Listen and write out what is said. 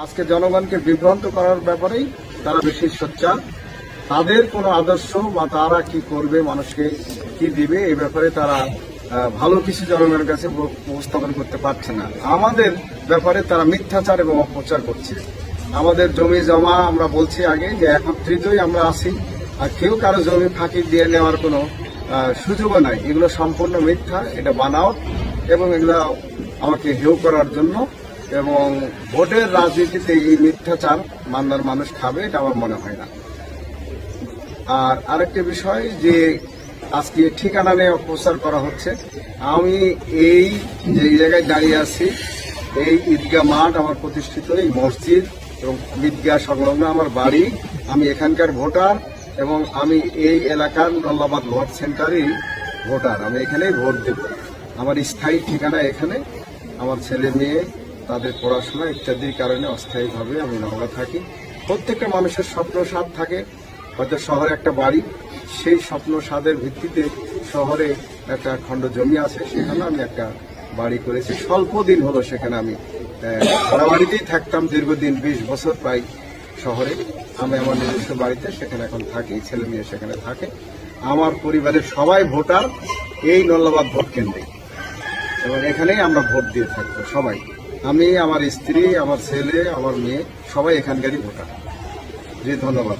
আজকে জনগণকে বিভ্রান্ত করার ব্যাপারেই তারা বেশি সোচ্চার। তাদের কোনো আদর্শ বা তারা কি করবে, মানুষকে কি দিবে, এই ব্যাপারে তারা ভালো কিছু জনগণের কাছে উপস্থাপন করতে পারছে না। আমাদের ব্যাপারে তারা মিথ্যাচার এবং অপপ্রচার করছে। আমাদের জমি জমা, আমরা বলছি আগে যে একত্রিতই আমরা আছি, আর কেউ কারো জমি ফাঁকি দিয়ে নেওয়ার কোনো সুযোগও নাই। এগুলো সম্পূর্ণ মিথ্যা, এটা বানাও এবং এগুলো আমাকে হেয় করার জন্য। এবং ভোটের রাজনীতিতে এই মিথ্যাচার মান্নার মানুষ খাবে, এটা আমার মনে হয় না। আর আরেকটি বিষয় যে আজকে ঠিকানা নিয়ে প্রচার করা হচ্ছে। আমি এই যে জায়গায় দাঁড়িয়ে আছি, এই ঈদগাহ মাঠ আমার প্রতিষ্ঠিত, এই মসজিদ এবং ঈদগাহ সংলগ্ন আমার বাড়ি। আমি এখানকার ভোটার এবং আমি এই এলাকার নল্লাবাদ ভোট সেন্টারেই ভোটার। আমি এখানেই ভোট দেব। আমার স্থায়ী ঠিকানা এখানে। আমার ছেলে মেয়ে তাদের পড়াশোনা ইত্যাদির কারণে অস্থায়ীভাবে আমি নওগাঁ থাকি। প্রত্যেকটা মানুষের স্বপ্ন স্বাদ থাকে, হয়তো শহরে একটা বাড়ি, সেই স্বপ্ন স্বাদের ভিত্তিতে শহরে একটা খণ্ড জমি আছে, সেখানে আমি একটা বাড়ি করেছি। স্বল্প দিন হলো সেখানে আমি ভাড়া বাড়িতেই থাকতাম দীর্ঘদিন, 20 বছর প্রায় শহরে। আমি আমার নিজস্ব বাড়িতে সেখানে এখন থাকি, ছেলে মেয়ে সেখানে থাকে। আমার পরিবারের সবাই ভোটার এই নল্লাবাদ ভোট কেন্দ্রে, এবং এখানেই আমরা ভোট দিয়ে থাকবো সবাই। আমি, আমার স্ত্রী, আমার ছেলে, আমার মেয়ে সবাই এখানকারই ভোটার। জি, ধন্যবাদ।